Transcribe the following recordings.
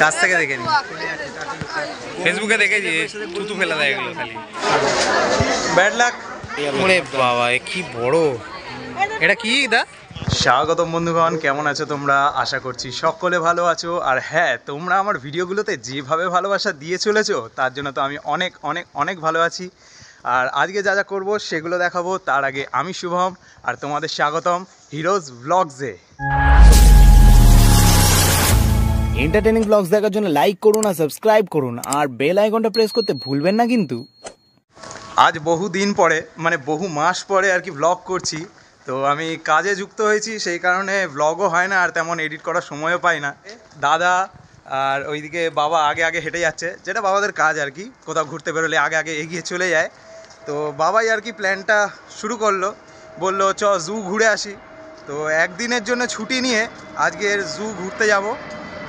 কাছ থেকে দেখে নি, ফেসবুকে দেখেছি থুতু ফেলা দেয় এগুলো খালি। Bad luck. ওরে বাবা, এ কি বড়, এটা কি দা? স্বাগতম বন্ধুগণ, কেমন আছো তোমরা? আশা করছি সকলে ভালো আছো। আর হ্যাঁ, তোমরা আমার ভিডিওগুলোতে যেভাবে ভালোবাসা দিয়ে চলেছো তার জন্য তো আমি অনেক অনেক অনেক ভালো আছি। আর আজকে যা যা করবো সেগুলো দেখাবো। তার আগে আমি শুভম, আর তোমাদের স্বাগতম হিরোজ ব্লগসে। এন্টারটেইনিং ব্লগস দেখার জন্য লাইক করুন আর সাবস্ক্রাইব করুন, আর বেল আইকনটা প্রেস করতে ভুলবেন না কিন্তু। আজ বহু দিন পরে, মানে বহু মাস পরে আর কি ব্লগ করছি। তো আমি কাজে যুক্ত হয়েছি, সেই কারণে ব্লগও হয় না আর তেমন এডিট করার সময়ও পাই না। দাদা আর ওইদিকে বাবা আগে আগে হেঁটে যাচ্ছে, যেটা বাবাদের কাজ আর কি, কোথাও ঘুরতে বেরোলে আগে আগে এগিয়ে চলে যায়। তো বাবাই আর কি প্ল্যানটা শুরু করলো, বললো চ জু ঘুরে আসি। তো একদিনের জন্য ছুটি নিয়ে আজকের জু ঘুরতে যাব।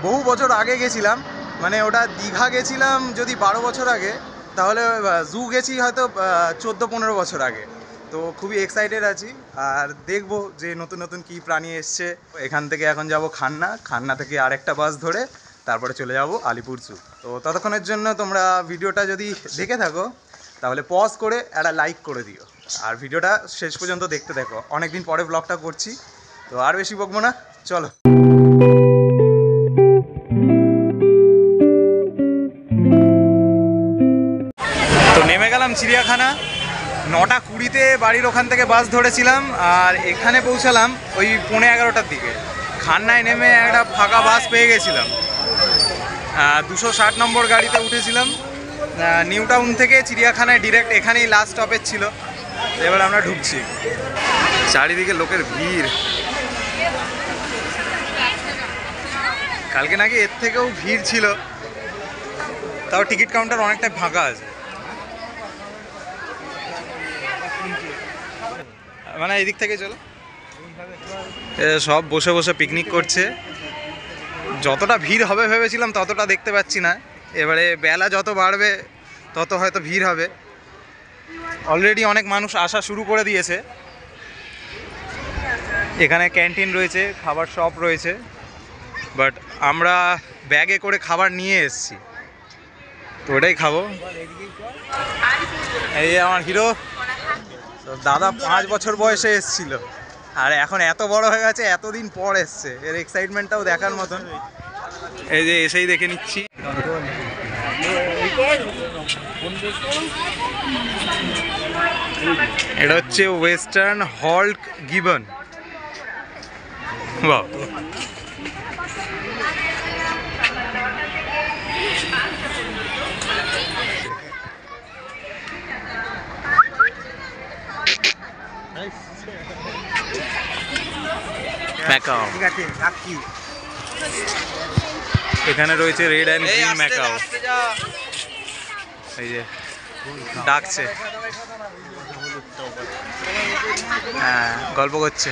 বহু বছর আগে গেছিলাম, মানে ওটা দীঘা গেছিলাম যদি 12 বছর আগে, তাহলে জু গেছি হয়তো 14-15 বছর আগে। তো খুবই এক্সাইটেড আছি, আর দেখবো যে নতুন নতুন কী প্রাণী এসছে। এখান থেকে এখন যাব খান্না, খান্না থেকে আরেকটা বাস ধরে তারপরে চলে যাব আলিপুর জু। তো ততক্ষণের জন্য তোমরা ভিডিওটা যদি দেখে থাকো তাহলে পজ করে একটা লাইক করে দিও, আর ভিডিওটা শেষ পর্যন্ত দেখতে দেখো। অনেকদিন পরে ব্লগটা করছি, তো আর বেশি বকবো না, চলো। তো নেমে গেলাম চিড়িয়াখানা, 9:20-তে বাড়ির ওখান থেকে বাস ধরেছিলাম, আর এখানে পৌঁছালাম ওই 11:15টার দিকে। খান্নায় নেমে একটা ফাঁকা বাস পেয়ে গেছিলাম, 260 নম্বর গাড়িতে উঠেছিলাম। নিউ টাউন থেকে চিড়িয়াখানায় ডিরেক্ট এখানেই লাস্ট স্টপেজ ছিল। এবার আমরা ঢুকছি। চারিদিকে লোকের ভিড়, কালকে নাকি এর থেকেও ভিড় ছিল, তাও টিকিট কাউন্টার অনেকটাই ফাঁকা আছে। মানে এই দিক থেকে চলো, সব বসে বসে পিকনিক করছে। যতটা ভিড় হবে ভেবেছিলাম ততটা দেখতে পাচ্ছি না। এবারে বেলা যত বাড়বে তত হয়তো ভিড় হবে। অলরেডি অনেক মানুষ আসা শুরু করে দিয়েছে। এখানে ক্যান্টিন রয়েছে, খাবার শপ রয়েছে, বাট আমরা ব্যাগে করে খাবার নিয়ে এসেছি, তো ওটাই খাবো। এই আমার হিরো দাদা 5 বছর বয়সে এসেছিল, আর এখন এত বড় হয়ে গেছে, এতদিন পর এসছে। এর এক্সাইটমেন্টটাও দেখার মতন। এই যে এসেই দেখে নিচ্ছি। এটা হচ্ছে ওয়েস্টার্ন হল্ক গিবন। বাহ, ম্যাকাও। এখানে রয়েছে রেড অ্যান্ড গ্রিন ম্যাকাও। এই যে ডাকছে, হ্যাঁ গল্প করছে।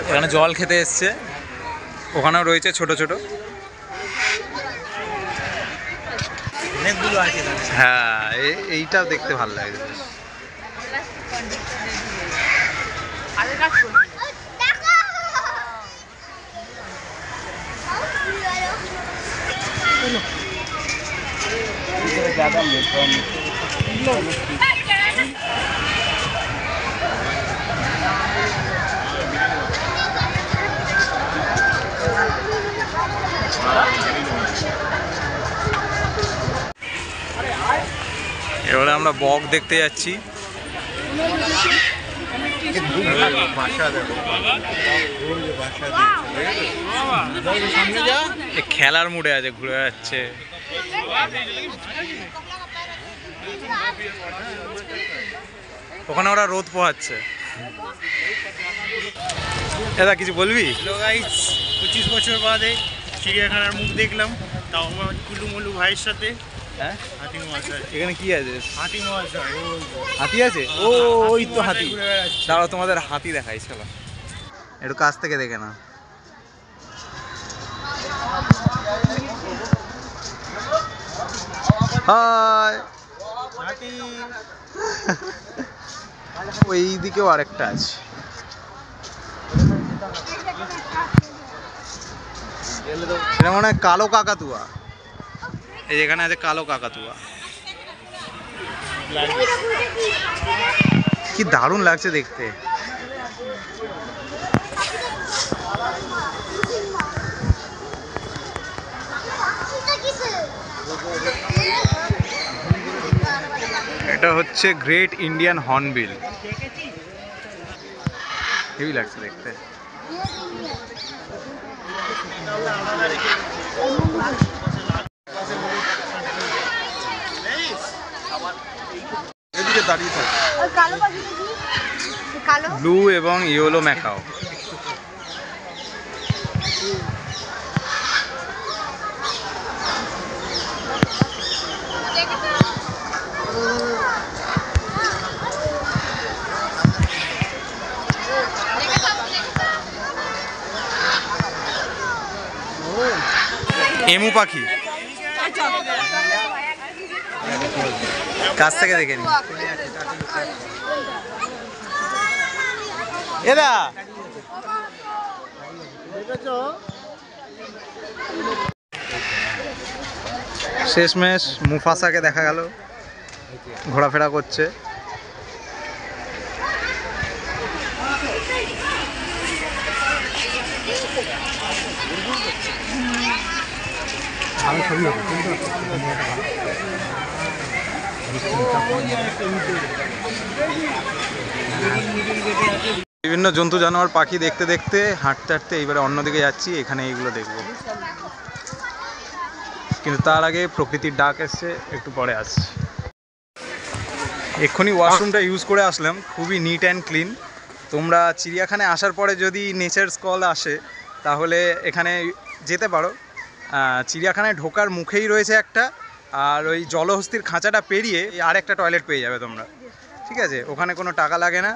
এখানে জল খেতে এসছে, ওখানেও রয়েছে ছোট ছোট। হ্যাঁ, এইটাও দেখতে ভালো লাগে। এবারে আমরা বক দেখতে যাচ্ছি। খেলার মুডে আছে, ঘুরে যাচ্ছে। ওখানে ওরা রোদ পোহাচ্ছে। দাদা কিছু বলবি? 25 বছর বাদে চিড়িয়াখানার মুখ দেখলাম, তাও আমার কুলুমুলু ভাইয়ের সাথে। হ্যাঁ, এখানে কি আছে? হাতি আছে? ও ওই তো হাতি। দাঁড়াও তোমাদের হাতি দেখাই, চলো একটু কাছ থেকে দেখে না। হাই। ওই দিকেও আরেকটা আছে। এটা মনে হয় কালো কাকাতুয়া। এই যেখানে আছে কালো কাকাতুয়া। কি দারুণ লাগছে দেখতে। এটা হচ্ছে গ্রেট ইন্ডিয়ান হর্নবিল। হেভি লাগছে দেখতে। এদিকে দাঁড়িয়ে থাকে ব্লু এবং ইয়েলো ম্যাকাও। এমু পাখি কাছ থেকে দেখে নি। এদা শেষমেশ মুফাসাকে দেখা গেল ঘোরাফেরা করছে। বিভিন্ন জন্তু জানোয়ার পাখি দেখতে দেখতে হাঁটতে হাঁটতে এইবারে অন্যদিকে যাচ্ছি। এখানে এইগুলো দেখব, কিন্তু তার আগে প্রকৃতির ডাক এসছে, একটু পরে আসছি। এক্ষুনি ওয়াশরুমটা ইউজ করে আসলাম, খুবই নিট অ্যান্ড ক্লিন। তোমরা চিড়িয়াখানায় আসার পরে যদি নেচার্স কল আসে তাহলে এখানে যেতে পারো। চিড়িয়াখানায় ঢোকার মুখেই রয়েছে একটা, আর ওই জলহস্তির খাঁচাটা পেরিয়ে আর একটা টয়লেট পেয়ে যাবে তোমরা। ঠিক আছে, ওখানে কোনো টাকা লাগে না,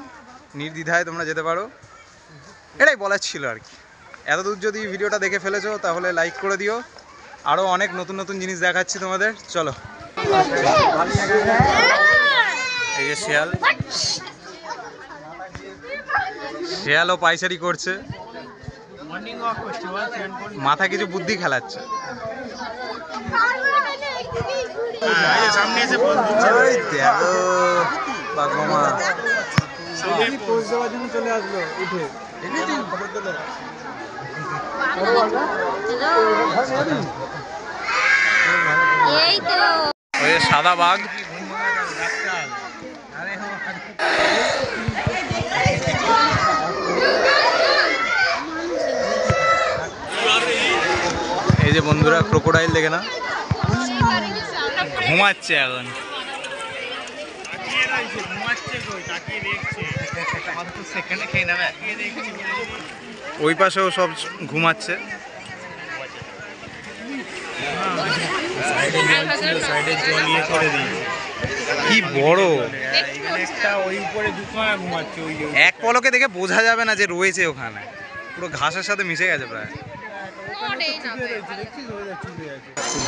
নির্দ্বিধায় তোমরা যেতে পারো। এটাই বলার ছিল আর কি। এতদূর যদি ভিডিওটা দেখে ফেলেছো তাহলে লাইক করে দিও। আরও অনেক নতুন নতুন জিনিস দেখাচ্ছি তোমাদের, চলো। এই যে শিয়াল, শিয়ালও পাইচারি করছে, মাথা কিছু বুদ্ধি খেলাচ্ছে। সাদা বাঘ, এই যে বন্ধুরা ক্রোকোডাইল দেখে না, ঘুমাচ্ছে এখন। ওই পাশেও সব ঘুমাচ্ছে। কি বড় এক পলকে দেখে বোঝা যাবে না যে রয়েছে ওখানে, পুরো ঘাসের সাথে মিশে গেছে প্রায়।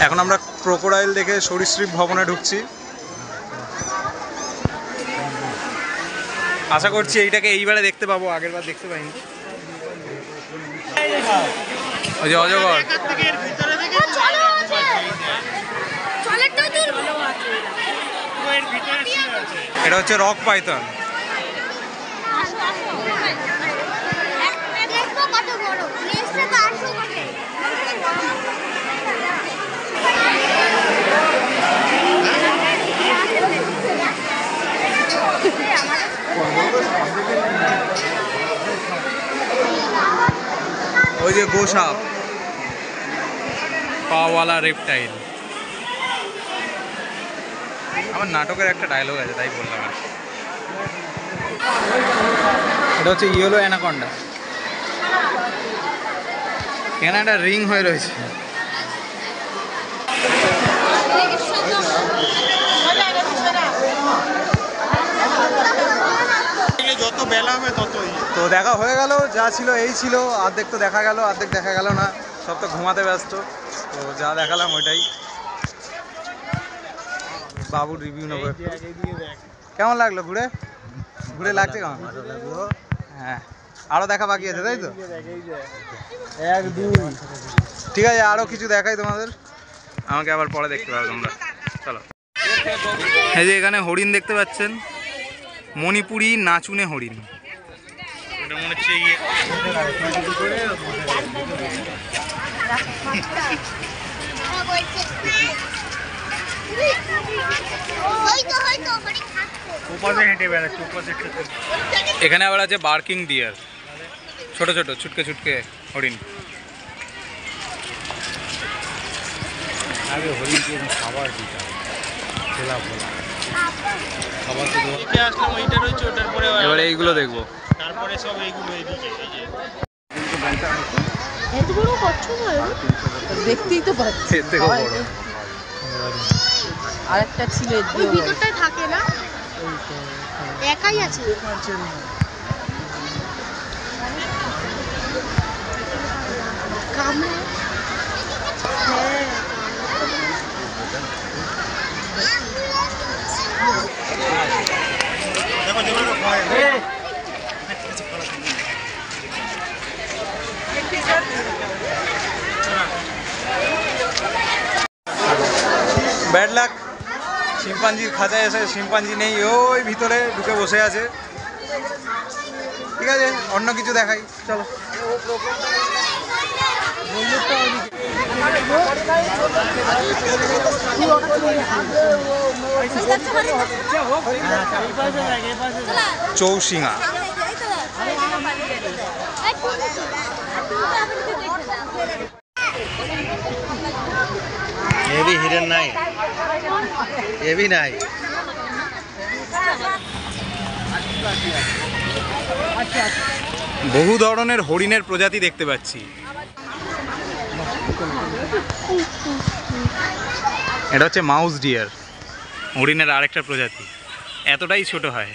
এখন আমরা ক্রোকোডাইল দেখে সরীসৃপ ভবনে ঢুকছি। আশা করছি এইটাকে এইবারে দেখতে পাবো, আগের বার দেখতে পাইনি। ওই যে অজগর, এটা হচ্ছে রক পাইথন। ওই যে গোসাপ, পাওয়ালা রেপটাইল। আমার নাটকের একটা ডায়লগ আছে তাই বললাম আর। এটা হচ্ছে ইয়েলো অ্যানাকন্ডা, এখানে একটা রিং হয়ে রয়েছে। যত বেলা হবে ততই। তো দেখা হয়ে গেল, যা ছিল এই ছিল। অর্ধেক তো দেখা গেল, অর্ধেক দেখা গেল না, সব তো ঘুমাতে ব্যস্ত। তো যা দেখালাম ওইটাই। বাবুর রিভিউ নেবো। কেমন লাগলো ঘুরে? ঘুরে লাগছে কেমন? হ্যাঁ, আরো দেখা বাকি আছে তাই তো? ঠিক আছে, আরো কিছু দেখাই তোমাদের, আমাকে আবার পরে দেখতে পাবে তোমরা। চলো, এই যে এখানে হরিণ দেখতে পাচ্ছেন, মণিপুরি নাচুনে হরিণ। এটা মনে হচ্ছে ইয়ে উপাসে হেঁটে বেড়াচ্ছে, উপাসে এখানে আবার আছে বার্কিং ডিয়ার, ছোট ছোট ছুটকে ছুটকে হরিণ। আগে হরিণকে খাবার দিতে হবে, খোলা খোলা খাবার তো দেখে আসলাম, ওইটা রয়েছে, ওটার পরে এবারে এইগুলো দেখবো। তারপরে সব এইগুলো এদিকে এই যে এত বড় কচ্ছপ হয় দেখতেই তো পাচ্ছি। এর থেকেও বড়। আরেকটা ছিল ওই ভিতরটায় থাকে না, একাই আছে। কামড়া দেখো যেগুলো খায় ব্যাড লাক, শিম্পাঞ্জির খাঁচায় এসে শিম্পাঞ্জি নেই, ওই ভিতরে ঢুকে বসে আছে। ঠিক আছে, অন্য কিছু দেখাই, চলো। চৌসিঙা, ये भी हिरन नहीं, ये भी नहीं। বহু ধরনের হরিণের প্রজাতি দেখতে পাচ্ছি। এটা হচ্ছে মাউস ডিয়ার, হরিণের আরেকটা প্রজাতি, এতটাই ছোট হয়,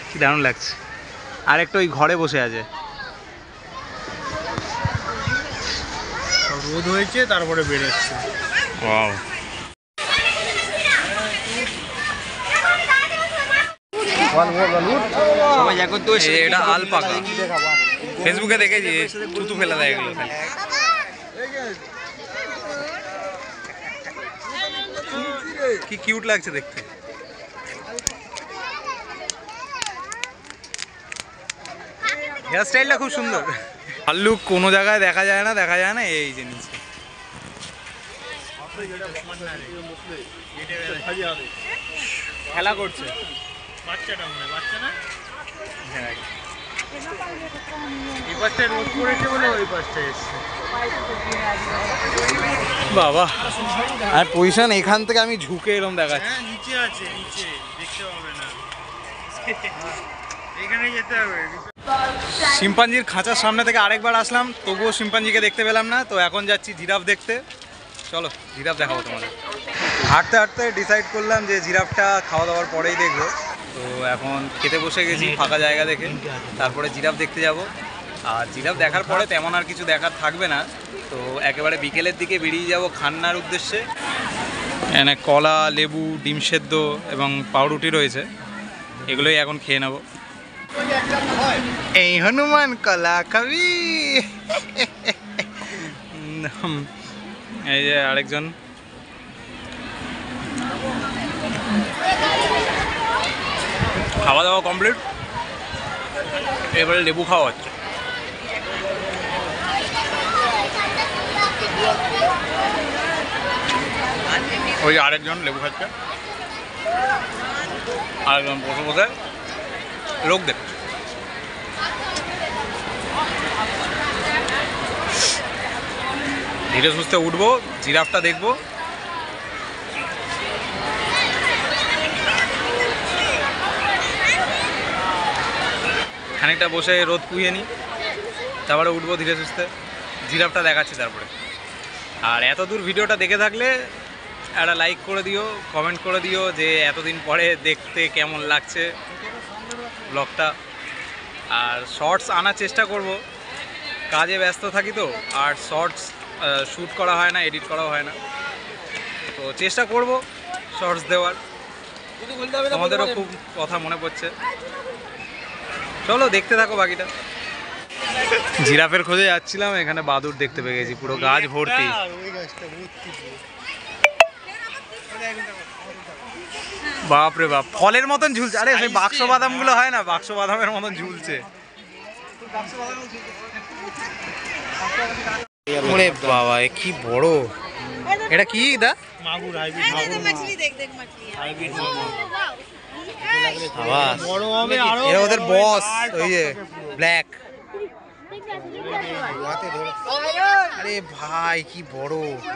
কি দারুণ লাগছে। আরেকটা ওই ঘরে বসে আছে। রোদ হয়েছে তারপরে বেরোচ্ছে। ওয়াও, সবাই এখন তো এটা আলপাকা, ফেসবুকে দেখেছি, থুতু ফেলে দেয় এগুলো। কি কিউট লাগছে দেখতে। হেয়ার স্টাইলটা খুব সুন্দর। ভাল্লুক কোনো জায়গায় দেখা যায় না, এই জিনিস খেলা করছে বাচ্চাটা মনে বাচ্চা না, হ্যাঁ। এই পাশটায় রোদ পড়েছে বলে ওই পাশটায় এসছে। বাবা, আর পজিশন এখান থেকে আমি ঝুঁকে এরকম দেখাচ্ছি। হ্যাঁ নিচে আছে, নিচে দেখতে পাবে না, এখানে যেতে হবে। শিম্পাঞ্জির খাঁচার সামনে থেকে আরেকবার আসলাম, তবুও শিম্পাঞ্জিকে দেখতে পেলাম না। তো এখন যাচ্ছি জিরাফ দেখতে, চলো জিরাফ দেখাবো তোমাদের। হাঁটতে হাঁটতে ডিসাইড করলাম যে জিরাফটা খাওয়া দাওয়ার পরেই দেখবো। তো এখন খেতে বসে গেছি ফাঁকা জায়গা দেখে, তারপরে জিরাফ দেখতে যাব। আর জিরাফ দেখার পরে তেমন আর কিছু দেখার থাকবে না, তো একেবারে বিকেলের দিকে বেরিয়ে যাব খান্নার উদ্দেশ্যে। এখানে কলা, লেবু, ডিম সেদ্ধ এবং পাউরুটি রয়েছে, এগুলোই এখন খেয়ে নেব। এই হনুমান কলা খাবি? এই যে আরেকজন। খাওয়া দাওয়া কমপ্লিট, এবারে লেবু খাওয়া হচ্ছে। ওই যে আরেকজন লেবু খাচ্ছে, আরেকজন বসে বসে লোক দেখছে। ধীরে সুস্থে উঠবো, জিরাফটা দেখবো। খানিকটা বসে রোদ পুইয়ে নিই, তারপরে উঠবো ধীরে সুস্থে, জিরাফটা দেখাচ্ছি তারপরে। আর এত দূর ভিডিওটা দেখে থাকলে একটা লাইক করে দিও, কমেন্ট করে দিও যে এতদিন পরে দেখতে কেমন লাগছে ব্লগটা। আর শর্টস আনার চেষ্টা করব, কাজে ব্যস্ত থাকি তো, আর শর্টস শ্যুট করা হয় না, এডিট করাও হয় না, তো চেষ্টা করব শর্টস দেওয়ার, তোমাদেরও খুব কথা মনে পড়ছে। চলো দেখতে থাকো বাকিটা। জিরাফের খোঁজে যাচ্ছিলাম, এখানে বাদুড় দেখতে পেয়ে গেছি, পুরো গাছ ভর্তি। বাপরে বাপ, ফলের মতন ঝুলছে। আরে সেই বাক্স বাদাম গুলো হয় না, বাক্স বাদামের মতন ঝুলছে। ওরে বাবা, এ কি বড়! এটা কি দা? মাগুর, হাইব্রিড মাগুর। হাইব্রিড মাগুর। আবাস বড় হবে আরো। এরা ওদের বস, ওই যে ব্ল্যাক। আরে ভাই কি বড়!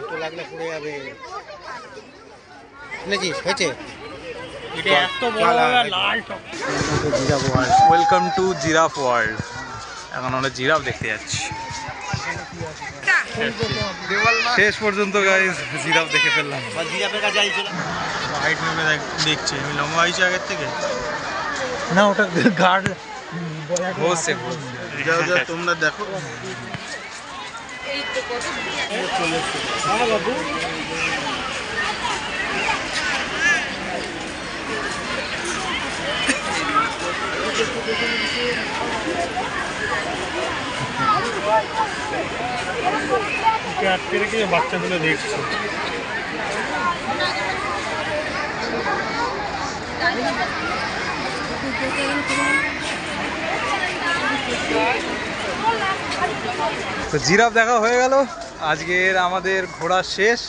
তো লাগলে পড়ে যাবে। শুনেছিস হয়েছে? এটা এত বড় হবে, লাল টক। Welcome to giraffe world. এখন আমরা জিরাফ দেখতে যাচ্ছি। শেষ পর্যন্ত গাইস জিরাফ দেখে ফেললাম। জিরাফের কাছে আইছিল। হাইট নেমে দেখছি, আমি লম্বা হয়েছি আগের থেকে। না ওটা গার্ড বসে তোমরা দেখো। আটকে রেখে বাচ্চাগুলো দেখছো। তো জিরাফ দেখা হয়ে গেল, আজকের আমাদের ঘোরা শেষ।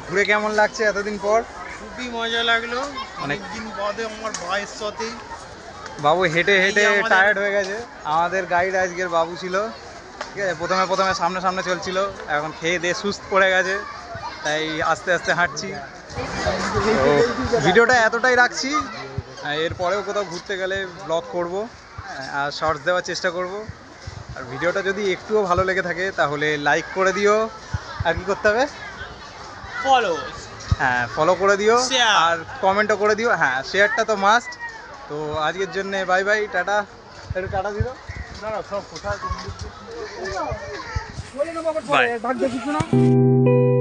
ঘুরে কেমন লাগছে এতদিন পর? খুবই মজা লাগলো, অনেক দিন বাদে আমার ভাইয়ের সাথে। বাবু হেঁটে হেঁটে আমাদের- টায়ার্ড হয়ে গেছে। আমাদের গাইড আজকের বাবু ছিল, ঠিক আছে। প্রথমে সামনে সামনে চলছিল, এখন খেয়ে দিয়ে সুস্থ পড়ে গেছে, তাই আস্তে আস্তে হাঁটছি। তো ভিডিওটা এতটাই রাখছি, এরপরেও কোথাও ঘুরতে গেলে ব্লগ করব আর শর্টস দেওয়ার চেষ্টা করব। আর ভিডিওটা যদি একটুও ভালো লেগে থাকে তাহলে লাইক করে দিও, আর কি করতে হবে? ফলো। হ্যাঁ, ফলো করে দিও Share. আর কমেন্টও করে দিও। হ্যাঁ, শেয়ারটা তো মাস্ট। তো আজকের জন্য বাই বাই, টাটা। একটু টাটা দিল। সব কোথায় বাই।